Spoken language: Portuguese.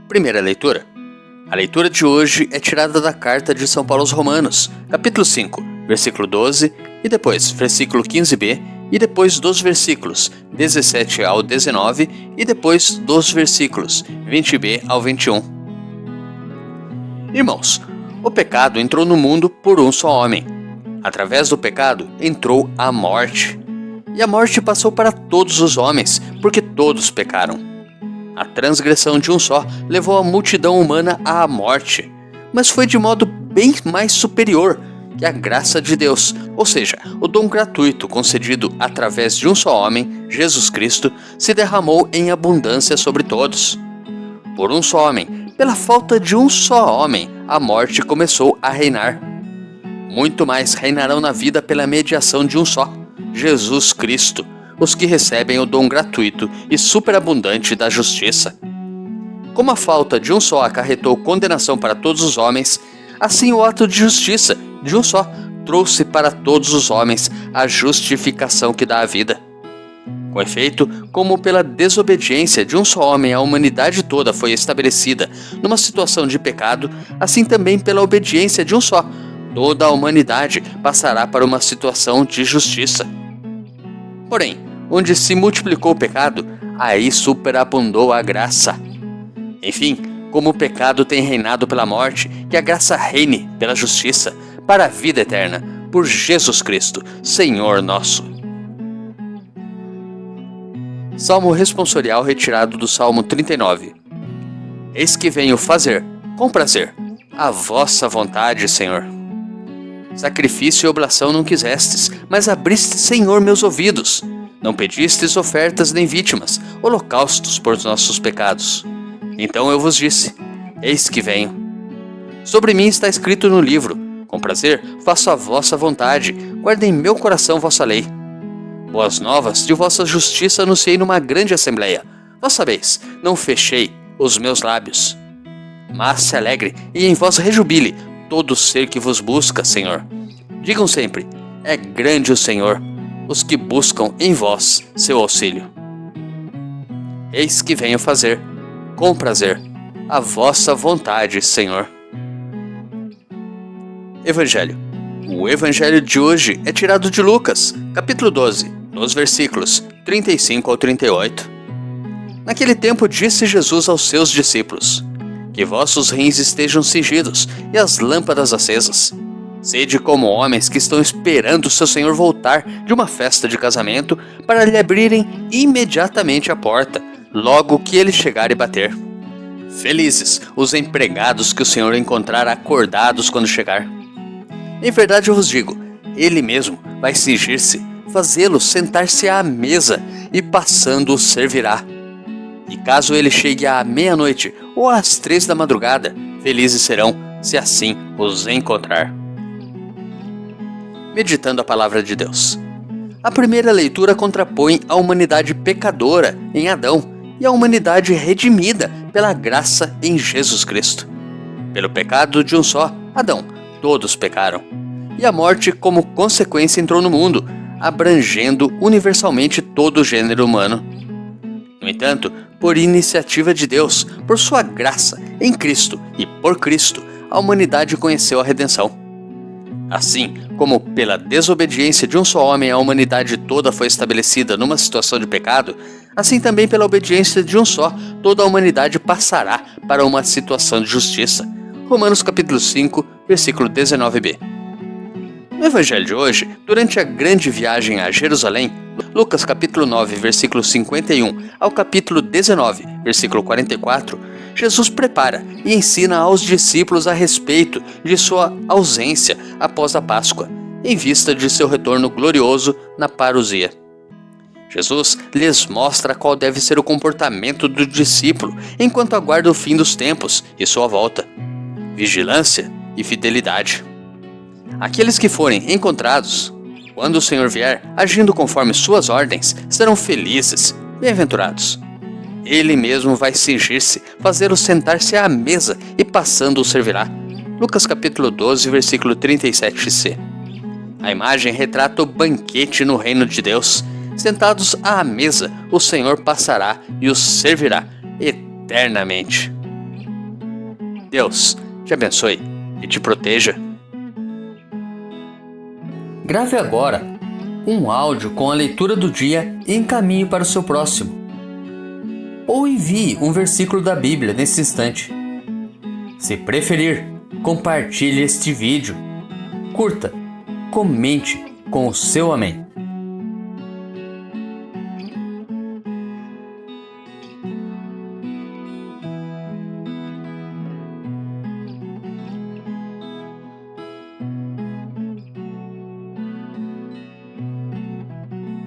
Primeira leitura. A leitura de hoje é tirada da carta de São Paulo aos Romanos, capítulo 5, versículo 12, e depois versículo 15b, e depois dos versículos 17 ao 19, e depois dos versículos 20b ao 21. Irmãos, o pecado entrou no mundo por um só homem. Através do pecado entrou a morte. E a morte passou para todos os homens, porque todos pecaram. A transgressão de um só levou a multidão humana à morte, mas foi de modo bem mais superior que a graça de Deus, ou seja, o dom gratuito concedido através de um só homem, Jesus Cristo, se derramou em abundância sobre todos. Por um só homem, pela falta de um só homem, a morte começou a reinar. Muito mais reinarão na vida pela mediação de um só, Jesus Cristo, os que recebem o dom gratuito e superabundante da justiça. Como a falta de um só acarretou condenação para todos os homens, assim o ato de justiça de um só trouxe para todos os homens a justificação que dá a vida. Com efeito, como pela desobediência de um só homem a humanidade toda foi estabelecida numa situação de pecado, assim também pela obediência de um só, toda a humanidade passará para uma situação de justiça. Porém, onde se multiplicou o pecado, aí superabundou a graça. Enfim, como o pecado tem reinado pela morte, que a graça reine pela justiça, para a vida eterna, por Jesus Cristo, Senhor nosso. Salmo responsorial retirado do Salmo 39. Eis que venho fazer, com prazer, a vossa vontade, Senhor. Sacrifício e oblação não quisestes, mas abriste, Senhor, meus ouvidos. Não pedistes ofertas nem vítimas, holocaustos por nossos pecados. Então eu vos disse, eis que venho. Sobre mim está escrito no livro, com prazer faço a vossa vontade, guarde em meu coração vossa lei. Boas novas de vossa justiça anunciei numa grande assembleia. Vós sabeis, não fechei os meus lábios. Mas se alegre e em vós rejubile todo ser que vos busca, Senhor. Digam sempre, é grande o Senhor, os que buscam em vós seu auxílio. Eis que venho fazer, com prazer, a vossa vontade, Senhor. Evangelho. O Evangelho de hoje é tirado de Lucas, capítulo 12, dos versículos 35 ao 38. Naquele tempo disse Jesus aos seus discípulos, que vossos rins estejam cingidos e as lâmpadas acesas. Sede como homens que estão esperando seu senhor voltar de uma festa de casamento para lhe abrirem imediatamente a porta, logo que ele chegar e bater. Felizes os empregados que o senhor encontrar acordados quando chegar. Em verdade eu vos digo, ele mesmo vai cingir-se, fazê-los sentar-se à mesa e passando os servirá. E caso ele chegue à meia-noite ou às 3 da madrugada, felizes serão, se assim os encontrar. Meditando a palavra de Deus. A primeira leitura contrapõe a humanidade pecadora em Adão e a humanidade redimida pela graça em Jesus Cristo. Pelo pecado de um só, Adão, todos pecaram. E a morte, como consequência, entrou no mundo, abrangendo universalmente todo o gênero humano. No entanto, por iniciativa de Deus, por sua graça, em Cristo e por Cristo, a humanidade conheceu a redenção. Assim como pela desobediência de um só homem a humanidade toda foi estabelecida numa situação de pecado, assim também pela obediência de um só, toda a humanidade passará para uma situação de justiça. Romanos capítulo 5, versículo 19b. No Evangelho de hoje, durante a grande viagem a Jerusalém, Lucas capítulo 9, versículo 51 ao capítulo 19, versículo 44, Jesus prepara e ensina aos discípulos a respeito de sua ausência após a Páscoa, em vista de seu retorno glorioso na parousia. Jesus lhes mostra qual deve ser o comportamento do discípulo enquanto aguarda o fim dos tempos e sua volta: vigilância e fidelidade. Aqueles que forem encontrados, quando o Senhor vier, agindo conforme suas ordens, serão felizes, bem-aventurados. Ele mesmo vai cingir-se, fazê-los sentar-se à mesa e passando os servirá. Lucas capítulo 12, versículo 37c. A imagem retrata o banquete no reino de Deus. Sentados à mesa, o Senhor passará e os servirá eternamente. Deus te abençoe e te proteja. Grave agora um áudio com a leitura do dia e encaminhe para o seu próximo. Ou envie um versículo da Bíblia nesse instante. Se preferir, compartilhe este vídeo. Curta, comente com o seu amém.